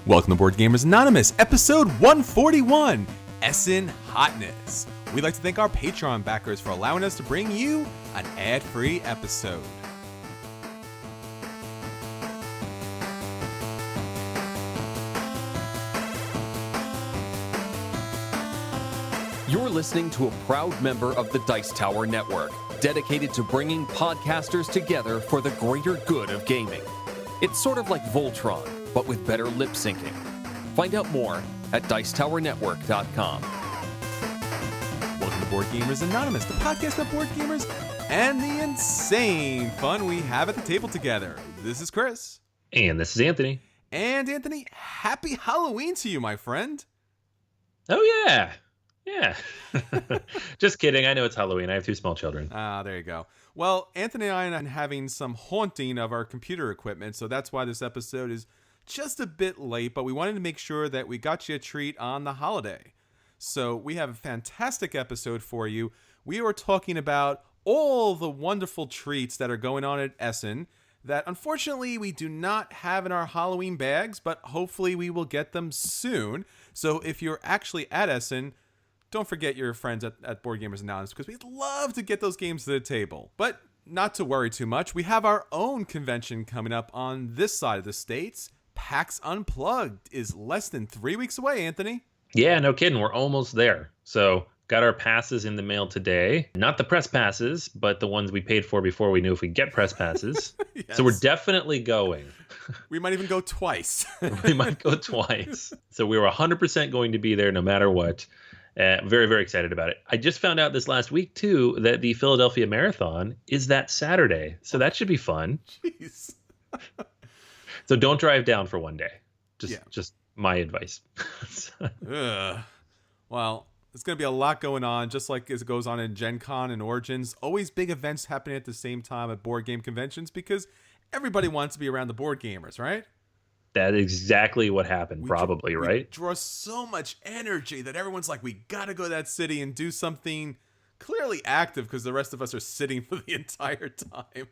Welcome to Board Gamers Anonymous, episode 141, Essen Hotness. We'd like to thank our Patreon backers for allowing us to bring you an ad-free episode. You're listening to a proud member of the Dice Tower Network, dedicated to bringing podcasters together for the greater good of gaming. It's sort of like Voltron, but with better lip syncing. Find out more at dicetowernetwork.com. Welcome to Board Gamers Anonymous, the podcast of board gamers and the insane fun we have at the table together. This is Chris. And this is Anthony. And Anthony, happy Halloween to you, my friend. Oh, yeah. Yeah. Just kidding. I know it's Halloween. I have two small children. Ah, there you go. Well, Anthony and I are having some haunting of our computer equipment, so that's why this episode is just a bit late, but we wanted to make sure that we got you a treat on the holiday. So we have a fantastic episode for you. We are talking about all the wonderful treats that are going on at Essen that unfortunately we do not have in our Halloween bags, but hopefully we will get them soon. So if you're actually at Essen, don't forget your friends at Board Gamers Anonymous, because we'd love to get those games to the table. But not to worry too much, we have our own convention coming up on this side of the States. PAX Unplugged is less than 3 weeks away, Anthony. Yeah, no kidding. We're almost there. So got our passes in the mail today. Not the press passes, but the ones we paid for before we knew if we get press passes. Yes. So we're definitely going. We might even go twice. We might go twice. So we were 100% going to be there no matter what. Very, very excited about it. I just found out this last week, too, that the Philadelphia Marathon is that Saturday. So that should be fun. Jeez. So don't drive down for one day. Yeah. Just my advice. Ugh. Well, there's going to be a lot going on, just like as it goes on in Gen Con and Origins. Always big events happening at the same time at board game conventions because everybody wants to be around the board gamers, right? That is exactly what happened, probably, right? We draw so much energy that everyone's like, we got to go to that city and do something clearly active because the rest of us are sitting for the entire time.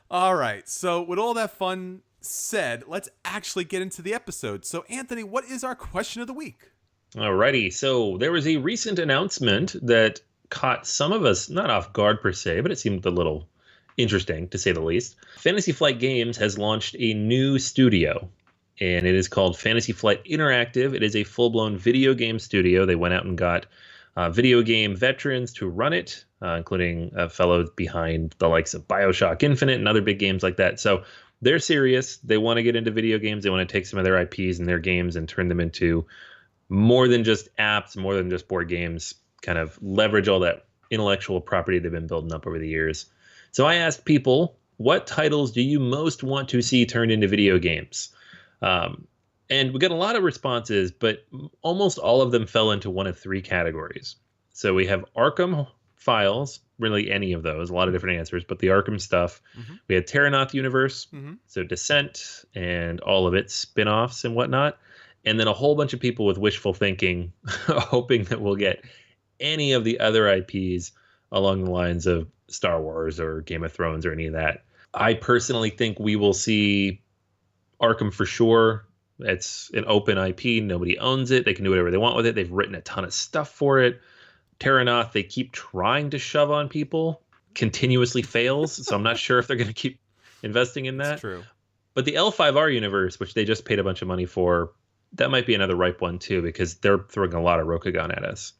All right. So with all that fun said, let's actually get into the episode. So, Anthony, what is our question of the week? Alrighty. So there was a recent announcement that caught some of us not off guard per se, but it seemed a little interesting, to say the least. Fantasy Flight Games has launched a new studio, and it is called Fantasy Flight Interactive. It is a full-blown video game studio. They went out and got video game veterans to run it, including a fellow behind the likes of BioShock Infinite and other big games like that. So they're serious. They want to get into video games. They want to take some of their IPs and their games and turn them into more than just apps, more than just board games, kind of leverage all that intellectual property they've been building up over the years. So I asked people, what titles do you most want to see turned into video games? And we got a lot of responses, but almost all of them fell into one of three categories. So we have Arkham Files, really any of those, a lot of different answers, but the Arkham stuff. Mm-hmm. We had Terranoth Universe, so Descent and all of its spin-offs and whatnot. And then a whole bunch of people with wishful thinking, hoping that we'll get any of the other IPs along the lines of Star Wars or Game of Thrones or any of that. I personally think we will see Arkham for sure. It's an open IP. Nobody owns it. They can do whatever they want with it. They've written a ton of stuff for it. Terranoth, they keep trying to shove on people. Continuously fails. So I'm not sure if they're going to keep investing in that. That's true. But the L5R universe, which they just paid a bunch of money for, that might be another ripe one too, because they're throwing a lot of Rokugan at us.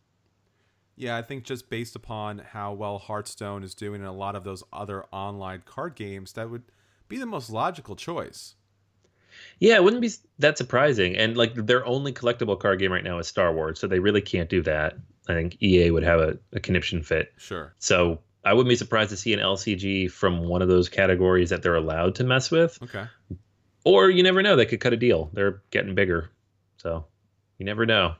Yeah, I think just based upon how well Hearthstone is doing in a lot of those other online card games, that would be the most logical choice. Yeah, it wouldn't be that surprising. And like their only collectible card game right now is Star Wars, so they really can't do that. I think EA would have a conniption fit. Sure. So I wouldn't be surprised to see an LCG from one of those categories that they're allowed to mess with. Okay. Or you never know, they could cut a deal. They're getting bigger. So you never know.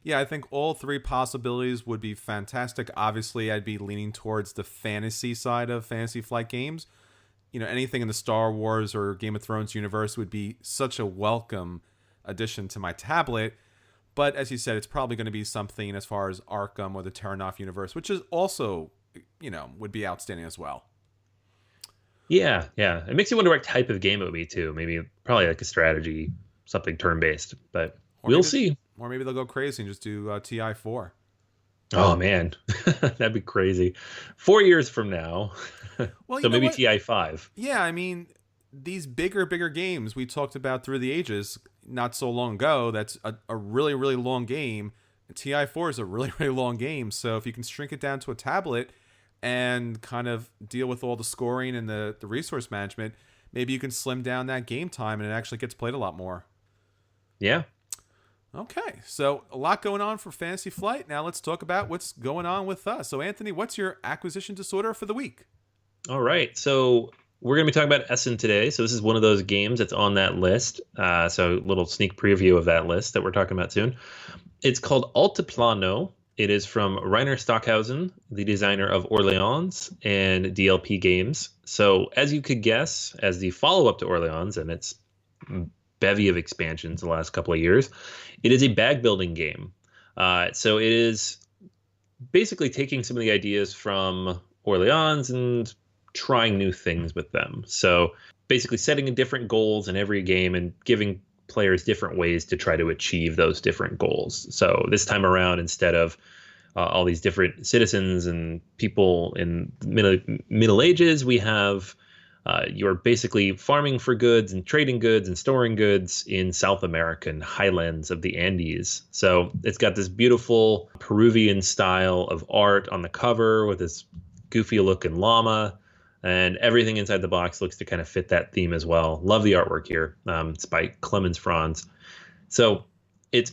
Yeah, I think all three possibilities would be fantastic. Obviously, I'd be leaning towards the fantasy side of Fantasy Flight Games. You know, anything in the Star Wars or Game of Thrones universe would be such a welcome addition to my tablet. But as you said, it's probably going to be something as far as Arkham or the Terranoth universe, which is also, you know, would be outstanding as well. Yeah, yeah. It makes you wonder what type of game it would be too. Maybe probably like a strategy, something turn-based, but Or we'll maybe, see. or maybe they'll go crazy and just do TI4. Oh man, that'd be crazy. 4 years from now, Well, you so know maybe what? TI5. Yeah, I mean, these bigger games we talked about through the ages not so long ago, that's a really, really long game. TI4 is a really, really long game. So if you can shrink it down to a tablet and kind of deal with all the scoring and the resource management, maybe you can slim down that game time and it actually gets played a lot more. Yeah. Okay, so a lot going on for Fantasy Flight. Now let's talk about what's going on with us. So Anthony, what's your acquisition disorder for the week? All right. So we're going to be talking about Essen today. So this is one of those games that's on that list. So a little sneak preview of that list that we're talking about soon. It's called Altiplano. It is from Rainer Stockhausen, the designer of Orleans and DLP games. So as you could guess, as the follow-up to Orleans and its bevy of expansions the last couple of years, it is a bag building game. So it is basically taking some of the ideas from Orleans and trying new things with them. So basically setting different goals in every game and giving players different ways to try to achieve those different goals. So this time around, instead of all these different citizens and people in the Middle Ages, we have you're basically farming for goods and trading goods and storing goods in South American highlands of the Andes. So it's got this beautiful Peruvian style of art on the cover with this goofy looking llama, and everything inside the box looks to kind of fit that theme as well. Love the artwork here. It's by Clemens Franz. So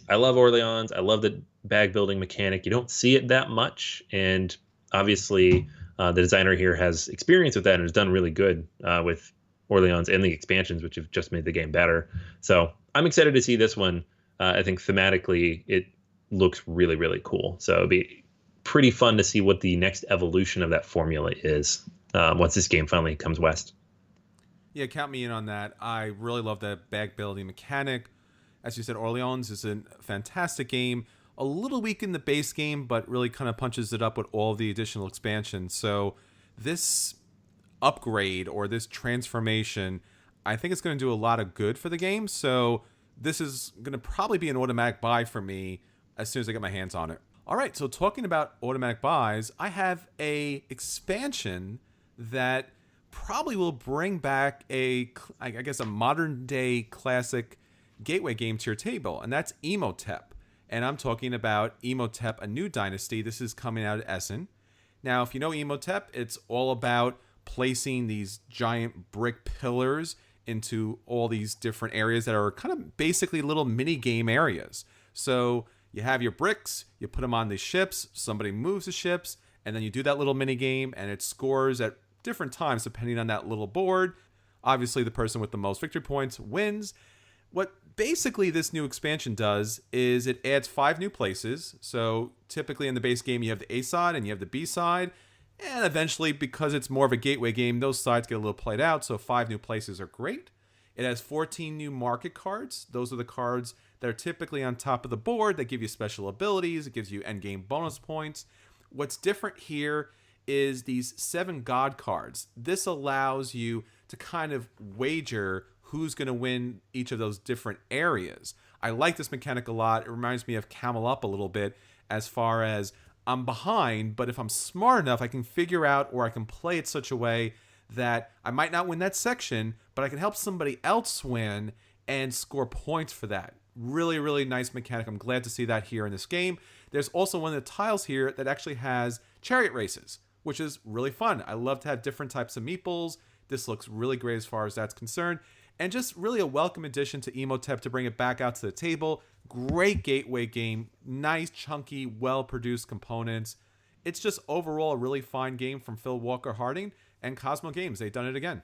I love Orleans. I love the bag building mechanic. You don't see it that much, and obviously the designer here has experience with that and has done really good with Orleans and the expansions, which have just made the game better. So I'm excited to see this one. I think thematically it looks really, really cool. So it'll be pretty fun to see what the next evolution of that formula is once this game finally comes west. Yeah, count me in on that. I really love that bag building mechanic. As you said, Orleans is a fantastic game. A little weak in the base game, but really kind of punches it up with all the additional expansions. So this upgrade or this transformation, I think it's going to do a lot of good for the game. So this is going to probably be an automatic buy for me as soon as I get my hands on it. All right, so talking about automatic buys, I have a expansion that probably will bring back a modern day classic gateway game to your table, and that's Imhotep. And I'm talking about Imhotep, a new dynasty. This is coming out of Essen. Now, if you know Imhotep, it's all about placing these giant brick pillars into all these different areas that are kind of basically little mini game areas. So you have your bricks, you put them on the ships, somebody moves the ships, and then you do that little mini game, and it scores at different times depending on that little board. Obviously, the person with the most victory points wins. What basically this new expansion does is it adds 5 new places. So typically in the base game, you have the A side and you have the B side. And eventually, because it's more of a gateway game, those sides get a little played out. So 5 new places are great. It has 14 new market cards. Those are the cards that are typically on top of the board that give you special abilities. It gives you endgame bonus points. What's different here is these 7 god cards. This allows you to kind of wager who's going to win each of those different areas. I like this mechanic a lot. It reminds me of Camel Up a little bit as far as I'm behind, but if I'm smart enough, I can figure out or I can play it such a way that I might not win that section, but I can help somebody else win and score points for that. Really, really nice mechanic. I'm glad to see that here in this game. There's also one of the tiles here that actually has chariot races, which is really fun. I love to have different types of meeples. This looks really great as far as that's concerned. And just really a welcome addition to Imhotep to bring it back out to the table. Great gateway game. Nice, chunky, well-produced components. It's just overall a really fine game from Phil Walker Harding and Cosmo Games. They've done it again.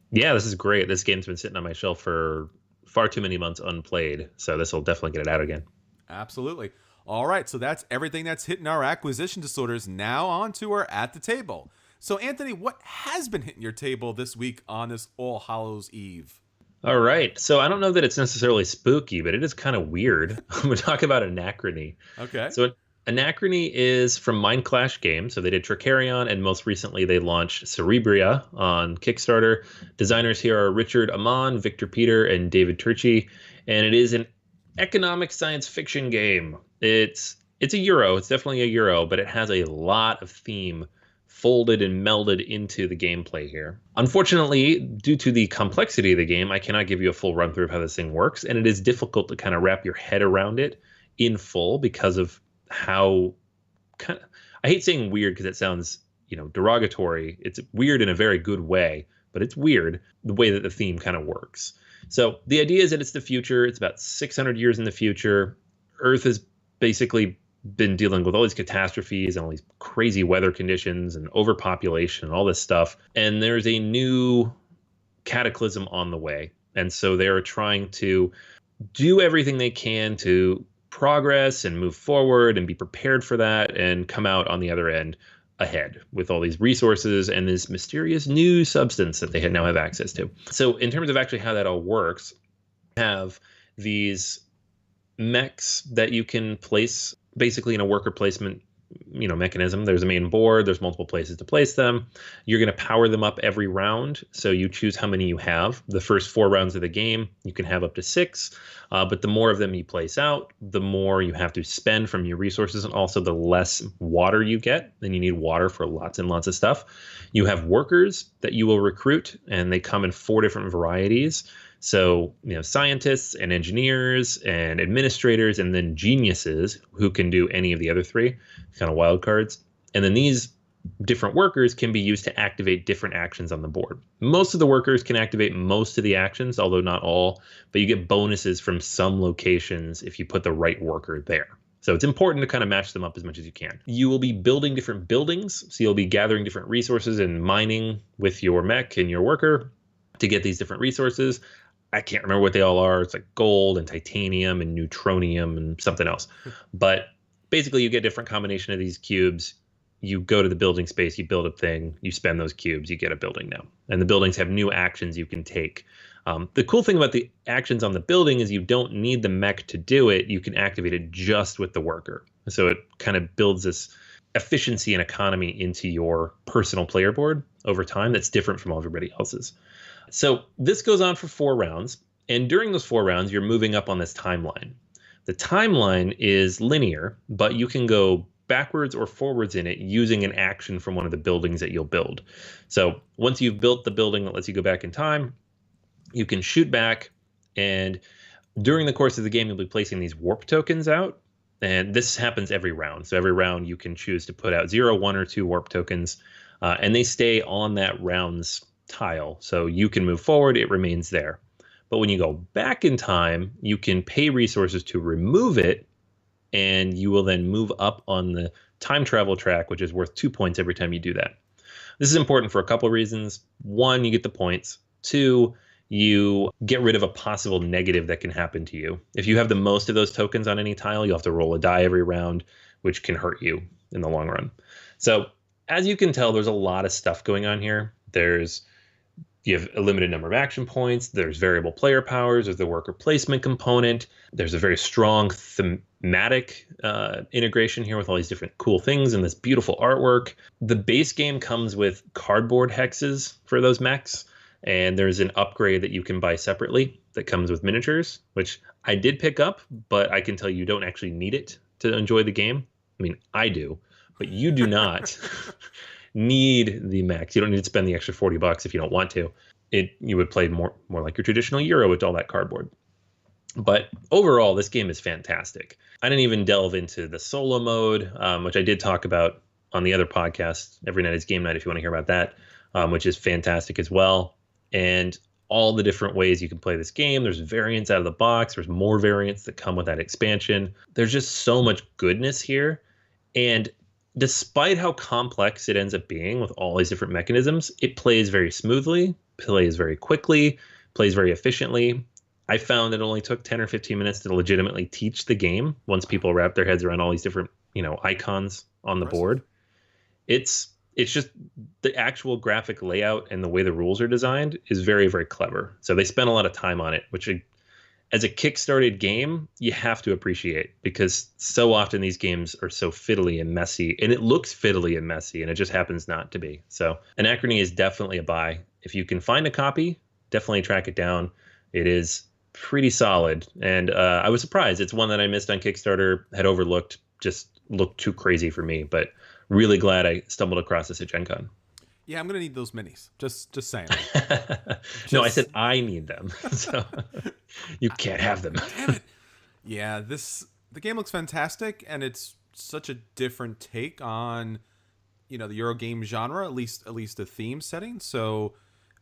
Yeah, this is great. This game's been sitting on my shelf for far too many months unplayed. So this will definitely get it out again. Absolutely. All right, so that's everything that's hitting our acquisition disorders. Now on to our At the Table. So, Anthony, what has been hitting your table this week on this All Hallows Eve? All right. So I don't know that it's necessarily spooky, but it is kind of weird. I'm going to talk about Anachrony. Okay. So Anachrony is from Mind Clash Games. So they did Tricarion, and most recently they launched Cerebra on Kickstarter. Designers here are Richard Amon, Victor Peter, and David Turchi. And it is an economic science fiction game. It's a Euro. It's definitely a Euro, but it has a lot of theme folded and melded into the gameplay here. Unfortunately, due to the complexity of the game, I cannot give you a full run through of how this thing works, and it is difficult to kind of wrap your head around it in full because of how I hate saying weird because it sounds, derogatory. It's weird in a very good way, but it's weird the way that the theme kind of works. So the idea is that it's the future. It's about 600 years in the future. Earth has basically been dealing with all these catastrophes and all these crazy weather conditions and overpopulation and all this stuff. And there's a new cataclysm on the way. And so they're trying to do everything they can to progress and move forward and be prepared for that and come out on the other end ahead with all these resources and this mysterious new substance that they now have access to. So in terms of actually how that all works, you have these mechs that you can place basically in a worker placement mechanism. There's a main board, there's multiple places to place them. You're going to power them up every round, so you choose how many you have. The first 4 rounds of the game you can have up to 6, but the more of them you place out, the more you have to spend from your resources, and also the less water you get. Then you need water for lots and lots of stuff. You have workers that you will recruit, and they come in 4 different varieties. So, scientists and engineers and administrators, and then geniuses who can do any of the other 3 kind of wild cards. And then these different workers can be used to activate different actions on the board. Most of the workers can activate most of the actions, although not all, but you get bonuses from some locations if you put the right worker there. So it's important to kind of match them up as much as you can. You will be building different buildings. So you'll be gathering different resources and mining with your mech and your worker to get these different resources. I can't remember what they all are. It's like gold and titanium and neutronium and something else. But basically you get a different combination of these cubes. You go to the building space, you build a thing, you spend those cubes, you get a building now. And the buildings have new actions you can take. The cool thing about the actions on the building is you don't need the mech to do it. You can activate it just with the worker. So it kind of builds this efficiency and economy into your personal player board over time that's different from everybody else's. So this goes on for 4 rounds, and during those 4 rounds, you're moving up on this timeline. The timeline is linear, but you can go backwards or forwards in it using an action from one of the buildings that you'll build. So once you've built the building that lets you go back in time, you can shoot back, and during the course of the game, you'll be placing these warp tokens out, and this happens every round. So every round you can choose to put out 0, 1, or 2 warp tokens, and they stay on that round's tile. So you can move forward, it remains there. But when you go back in time, you can pay resources to remove it, and you will then move up on the time travel track, which is worth 2 points every time you do that. This is important for a couple of reasons. 1, you get the points. 2, you get rid of a possible negative that can happen to you. If you have the most of those tokens on any tile, you'll have to roll a die every round, which can hurt you in the long run. So as you can tell, there's a lot of stuff going on here. You have a limited number of action points. There's variable player powers. There's the worker placement component. There's a very strong thematic integration here with all these different cool things and this beautiful artwork. The base game comes with cardboard hexes for those mechs, and there's an upgrade that you can buy separately that comes with miniatures, which I did pick up, but I can tell you don't actually need it to enjoy the game. I mean, I do, but you do not. Need the mechs. You don't need to spend the extra $40 if you don't want to. You would play more like your traditional Euro with all that cardboard. But overall, this game is fantastic. I didn't even delve into the solo mode, which I did talk about on the other podcast, Every Night is Game Night, if you want to hear about that, which is fantastic as well. And all the different ways you can play this game. There's variants out of the box. There's more variants that come with that expansion. There's just so much goodness here. And despite how complex it ends up being with all these different mechanisms, it plays very smoothly, plays very quickly, plays very efficiently. I found it only took 10 or 15 minutes to legitimately teach the game once people wrap their heads around all these different, icons on the board. It's just the actual graphic layout and the way the rules are designed is very, very clever. So they spent a lot of time on it, which as a kickstarted game, you have to appreciate, because so often these games are so fiddly and messy, and it looks fiddly and messy, and it just happens not to be. So Anachrony is definitely a buy. If you can find a copy, definitely track it down. It is pretty solid, and I was surprised. It's one that I missed on Kickstarter, had overlooked, just looked too crazy for me, but really glad I stumbled across this at Gen Con. Yeah, I'm gonna need those minis. Just saying. No, I said I need them. So you can't have them. Damn it. Yeah, the game looks fantastic, and it's such a different take on, the Euro game genre, at least the theme setting. So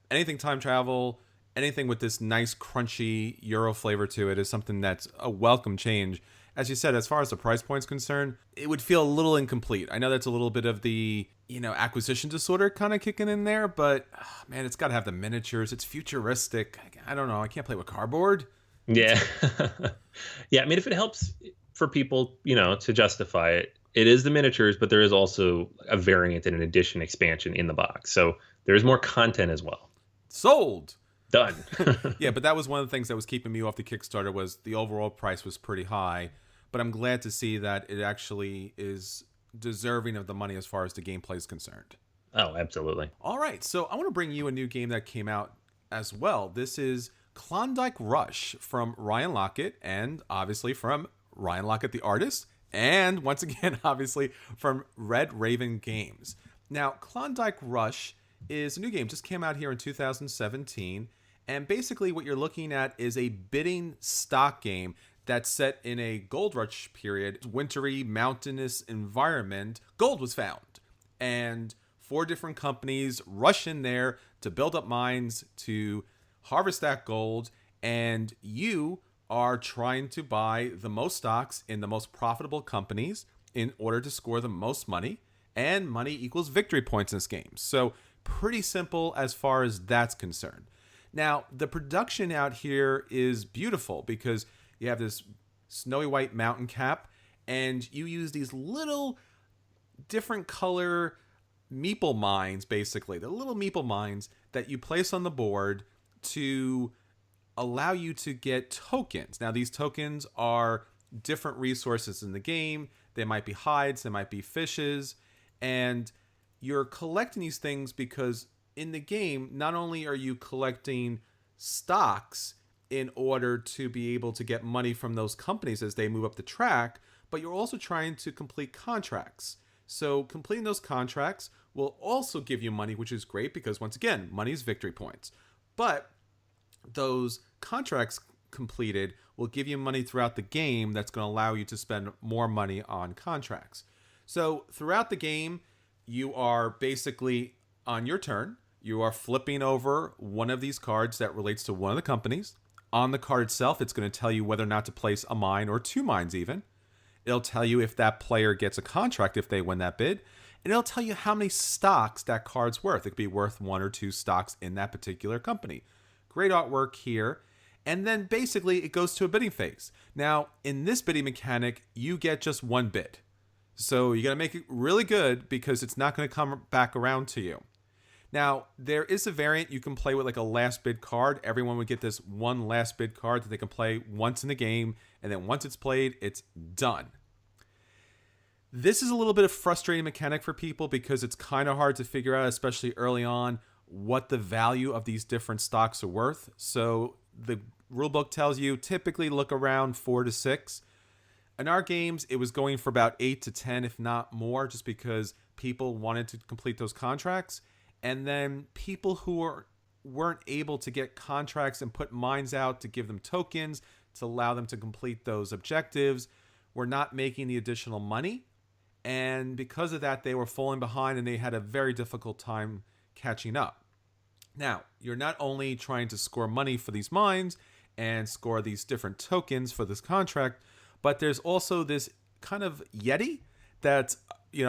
anything time travel, anything with this nice crunchy Euro flavor to it is something that's a welcome change. As you said, as far as the price point's concerned, it would feel a little incomplete. I know that's a little bit of the, acquisition disorder kind of kicking in there, but man, it's got to have the miniatures. It's futuristic. I don't know. I can't play with cardboard. Yeah. Yeah. I mean, if it helps for people, to justify it, it is the miniatures, but there is also a variant and an edition expansion in the box. So there's more content as well. Sold. Done. Yeah, but that was one of the things that was keeping me off the Kickstarter, was the overall price was pretty high. But I'm glad to see that it actually is deserving of the money as far as the gameplay is concerned. Oh, absolutely. All right, so I want to bring you a new game that came out as well. This is Klondike Rush from Ryan Laukat, and obviously from Ryan Laukat, the artist, and once again, obviously, from Red Raven Games. Now, Klondike Rush is a new game, just came out here in 2017, and basically what you're looking at is a bidding stock game that's set in a gold rush period, wintry, mountainous environment. Gold was found, and 4 different companies rush in there to build up mines to harvest that gold, and you are trying to buy the most stocks in the most profitable companies in order to score the most money, and money equals victory points in this game. So pretty simple as far as that's concerned. Now, the production out here is beautiful because you have this snowy white mountain cap, and you use these little different color meeple mines, basically. The little meeple mines that you place on the board to allow you to get tokens. Now, these tokens are different resources in the game. They might be hides, they might be fishes, and you're collecting these things because in the game, not only are you collecting stocks in order to be able to get money from those companies as they move up the track, but you're also trying to complete contracts. So completing those contracts will also give you money, which is great because, once again, money is victory points. But those contracts completed will give you money throughout the game that's going to allow you to spend more money on contracts. So throughout the game, you are basically, on your turn, you are flipping over one of these cards that relates to one of the companies. On the card itself, it's going to tell you whether or not to place a mine or 2 mines even. It'll tell you if that player gets a contract if they win that bid. And it'll tell you how many stocks that card's worth. It could be worth 1 or 2 stocks in that particular company. Great artwork here. And then basically it goes to a bidding phase. Now, in this bidding mechanic, you get just 1 bid. So you got to make it really good because it's not going to come back around to you. Now, there is a variant you can play with, like a last bid card. Everyone would get this 1 last bid card that they can play once in the game, and then once it's played, it's done. This is a little bit of frustrating mechanic for people because it's kind of hard to figure out, especially early on, what the value of these different stocks are worth. So the rulebook tells you typically look around 4 to 6. In our games, it was going for about 8 to 10, if not more, just because people wanted to complete those contracts. And then people who weren't able to get contracts and put mines out to give them tokens to allow them to complete those objectives were not making the additional money. And because of that, they were falling behind and they had a very difficult time catching up. Now, you're not only trying to score money for these mines and score these different tokens for this contract, but there's also this kind of Yeti that's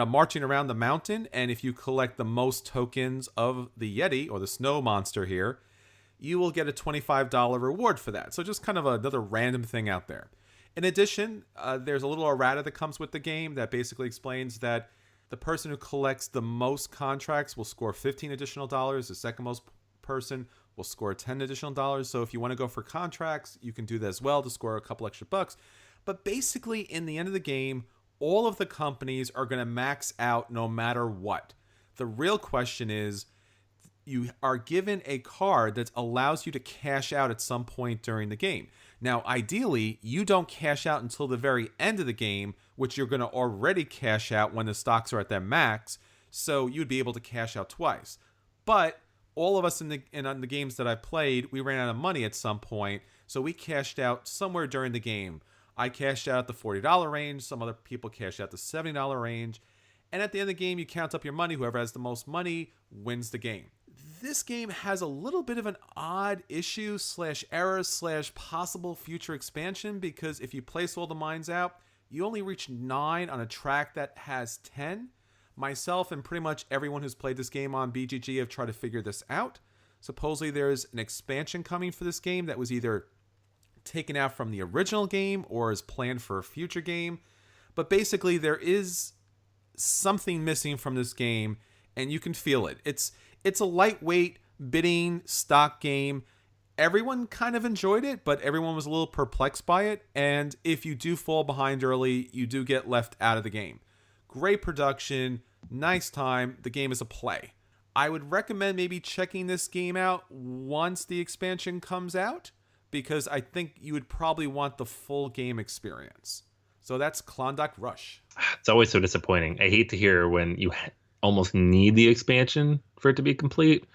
marching around the mountain, and if you collect the most tokens of the Yeti, or the snow monster here, you will get a $25 reward for that. So just kind of another random thing out there. In addition, there's a little errata that comes with the game that basically explains that the person who collects the most contracts will score $15 additional. The second most person will score $10 additional. So if you want to go for contracts, you can do that as well to score a couple extra bucks. But basically, in the end of the game, all of the companies are going to max out no matter what. The real question is, you are given a card that allows you to cash out at some point during the game. Now, ideally, you don't cash out until the very end of the game, which you're going to already cash out when the stocks are at their max, so you'd be able to cash out twice. But all of us on the games that I played, we ran out of money at some point, so we cashed out somewhere during the game. I cashed out at the $40 range, some other people cashed out the $70 range, and at the end of the game, you count up your money. Whoever has the most money wins the game. This game has a little bit of an odd issue / error / possible future expansion, because if you place all the mines out, you only reach 9 on a track that has 10. Myself and pretty much everyone who's played this game on BGG have tried to figure this out. Supposedly there's an expansion coming for this game that was either taken out from the original game or is planned for a future game. But basically there is something missing from this game, and you can feel it. It's a lightweight bidding stock game. Everyone kind of enjoyed it, but everyone was a little perplexed by it. And if you do fall behind early, you do get left out of the game. Great production, nice time. The game is a play. I would recommend maybe checking this game out once the expansion comes out, because I think you would probably want the full game experience. So that's Klondike Rush. It's always so disappointing. I hate to hear when you almost need the expansion for it to be complete.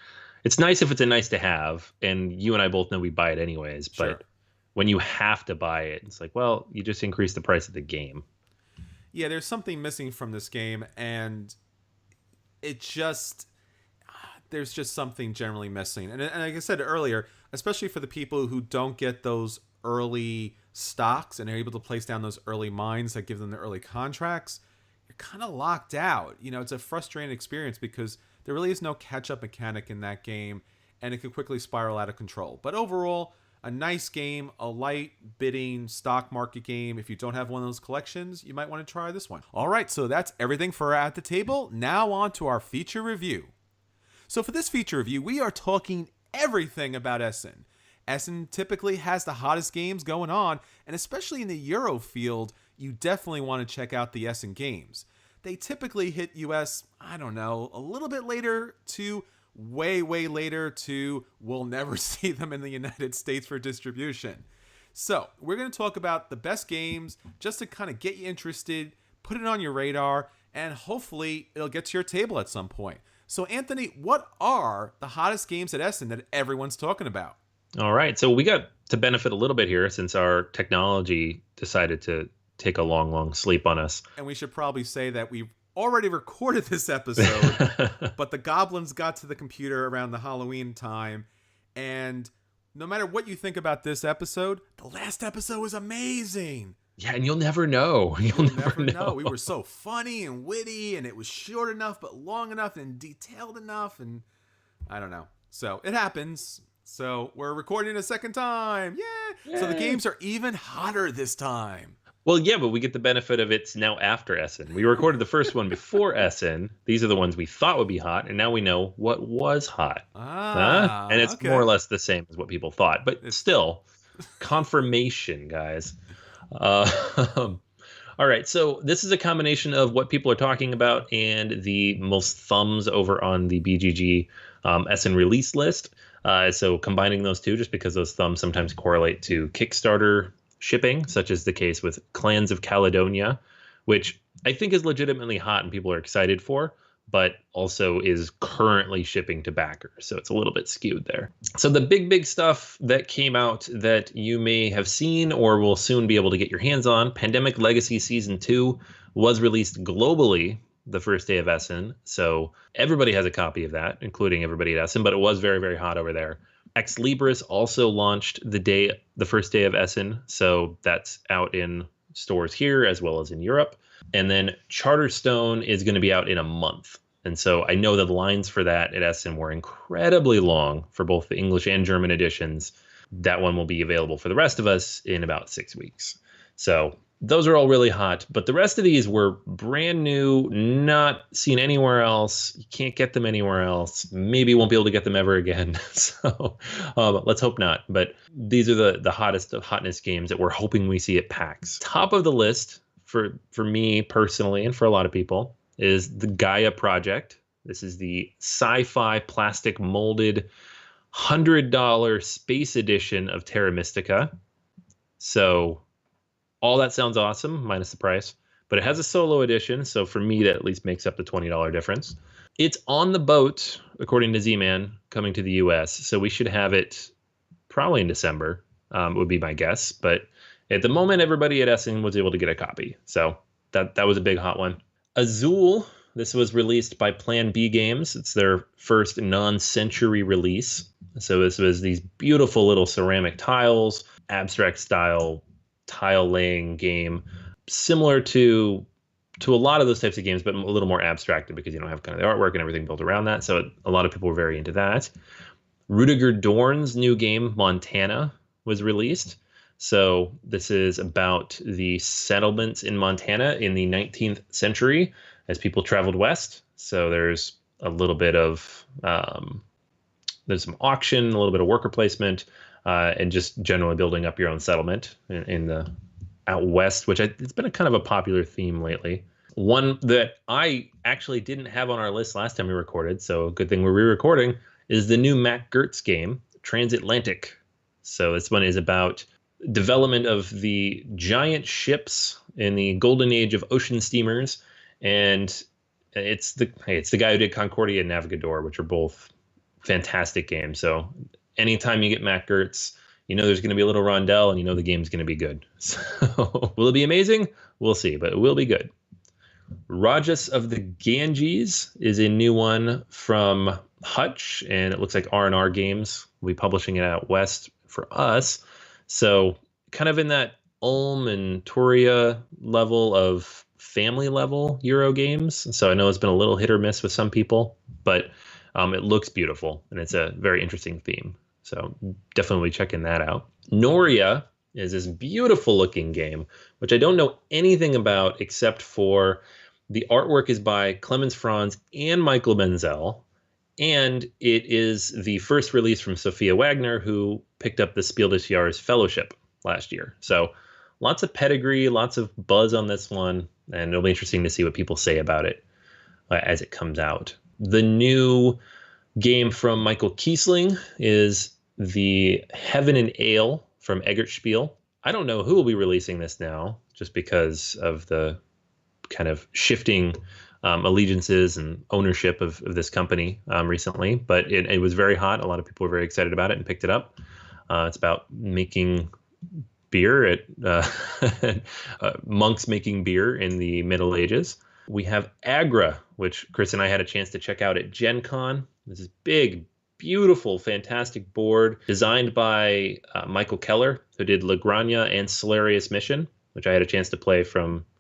It's nice if it's a nice to have, and you and I both know we buy it anyways, but Sure. When you have to buy it, it's like, well, you just increase the price of the game. Yeah, there's something missing from this game, and there's just something generally missing. And like I said earlier, especially for the people who don't get those early stocks and are able to place down those early mines that give them the early contracts, you're kind of locked out. It's a frustrating experience because there really is no catch-up mechanic in that game, and it can quickly spiral out of control. But overall, a nice game, a light bidding stock market game. If you don't have one of those collections, you might want to try this one. All right, so that's everything for At the Table. Now on to our feature review. So for this feature review, we are talking everything about Essen. Essen typically has the hottest games going on, and especially in the Euro field, you definitely want to check out the Essen games. They typically hit US, a little bit later to way later to we'll never see them in the United States for distribution. So we're going to talk about the best games just to kind of get you interested, put it on your radar, and hopefully it'll get to your table at some point. So Anthony, what are the hottest games at Essen that everyone's talking about? All right. So we got to benefit a little bit here since our technology decided to take a long sleep on us. And we should probably say that we've already recorded this episode, but the goblins got to the computer around the Halloween time. And no matter what you think about this episode, the last episode was amazing. Yeah, and you'll never know. You'll never know. We were so funny and witty, and it was short enough, but long enough and detailed enough. And I don't know. So it happens. So we're recording a second time. Yeah. So the games are even hotter this time. Well, yeah, but we get the benefit of it's now after Essen. We recorded the first one before Essen. These are the ones we thought would be hot, and now we know what was hot. And it's more or less the same as what people thought. But still, confirmation, guys. All right, so this is a combination of what people are talking about and the most thumbs over on the BGG Essen release list. So combining those two, just because those thumbs sometimes correlate to Kickstarter shipping, such as the case with Clans of Caledonia, which I think is legitimately hot and people are excited for, but also is currently shipping to backers. So it's a little bit skewed there. So the big stuff that came out that you may have seen or will soon be able to get your hands on, Pandemic Legacy Season 2 was released globally the first day of Essen. So everybody has a copy of that, including everybody at Essen, but it was very hot over there. Ex Libris also launched the first day of Essen, so that's out in stores here as well as in Europe. And then Charterstone is going to be out in a month. And so I know that the lines for that at Essen were incredibly long for both the English and German editions. That one will be available for the rest of us in about 6 weeks. So Those are all really hot, but the rest of these were brand new, not seen anywhere else. You can't get them anywhere else. Maybe you won't be able to get them ever again. So let's hope not. But these are the hottest of Hotness games that we're hoping we see at PAX. Top of the list for me personally and for a lot of people is the Gaia Project. This is the sci-fi plastic molded $100 space edition of Terra Mystica. So all that sounds awesome, minus the price. But it has a solo edition, so for me, that at least makes up the $20 difference. It's on the boat, according to Z-Man, coming to the US. So we should have it probably in December, would be my guess. But at the moment, everybody at Essen was able to get a copy. So that was a big hot one. Azul, this was released by Plan B Games. It's their first non-century release. So this was these beautiful little ceramic tiles, abstract style tile laying game, similar to a lot of those types of games, but a little more abstracted because you don't have kind of the artwork and everything built around that. So a lot of people were very into that. Rudiger Dorn's new game, Montana, was released. So this is about the settlements in Montana in the 19th century as people traveled west. So there's a little bit of, there's some auction, a little bit of worker placement, and just generally building up your own settlement in the out west, which it's been a kind of a popular theme lately. One that I actually didn't have on our list last time we recorded, so good thing we're re-recording, is the new Mac Gertz game, Transatlantic. So this one is about development of the giant ships in the golden age of ocean steamers, and it's the guy who did Concordia and Navigador, which are both fantastic games. So anytime you get Mac Gertz, you know there's going to be a little rondel, and you know the game's going to be good. So will it be amazing? We'll see, but it will be good. Rajas of the Ganges is a new one from Hutch, and it looks like R&R Games will be publishing it out west for us. So kind of in that Ulm and Turia level of family level Euro games. So I know it's been a little hit or miss with some people, but it looks beautiful, and it's a very interesting theme. So definitely checking that out. Noria is this beautiful looking game, which I don't know anything about except for the artwork is by Clemens Franz and Michael Menzel. And it is the first release from Sophia Wagner, who picked up the Spiel des Jahres Fellowship last year. So lots of pedigree, lots of buzz on this one, and it'll be interesting to see what people say about it as it comes out. The new game from Michael Kiesling is the Heaven and Ale from Eggertspiel. I don't know who will be releasing this now, just because of the kind of shifting allegiances and ownership of this company recently. But it was very hot. A lot of people were very excited about it and picked it up. It's about making beer at monks making beer in the Middle Ages. We have Agra, which Chris and I had a chance to check out at Gen Con. This is big, beautiful, fantastic board designed by Michael Keller, who did La Granja and Solarius Mission, which I had a chance to play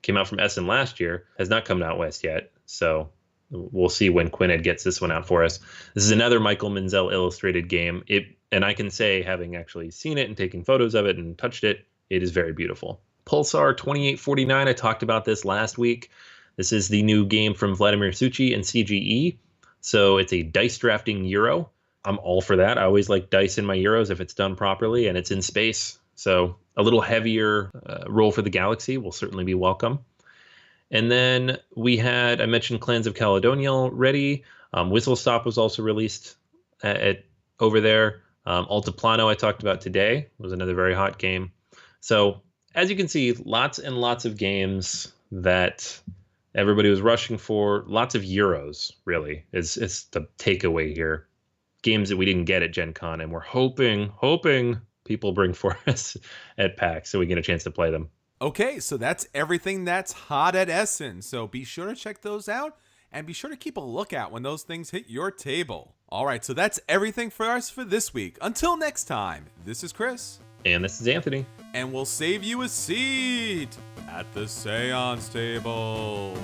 came out from Essen last year, has not come out west yet. So we'll see when Quined gets this one out for us. This is another Michael Menzel illustrated game. And I can say, having actually seen it and taken photos of it and touched it, it is very beautiful. Pulsar 2849, I talked about this last week. This is the new game from Vladimir Suchi and CGE. So it's a dice drafting Euro. I'm all for that. I always like dice in my Euros if it's done properly, and it's in space. So a little heavier roll for the galaxy will certainly be welcome. And then I mentioned Clans of Caledonia already. Whistle Stop was also released over there. Altiplano I talked about today was another very hot game. So as you can see, lots and lots of games that everybody was rushing for. Lots of Euros, really, is the takeaway here. Games that we didn't get at Gen Con, and we're hoping people bring for us at PAX so we get a chance to play them. Okay, so that's everything that's hot at Essen. So be sure to check those out, and be sure to keep a lookout when those things hit your table. All right, so that's everything for us for this week. Until next time, this is Chris. And this is Anthony. And we'll save you a seat at the seance table.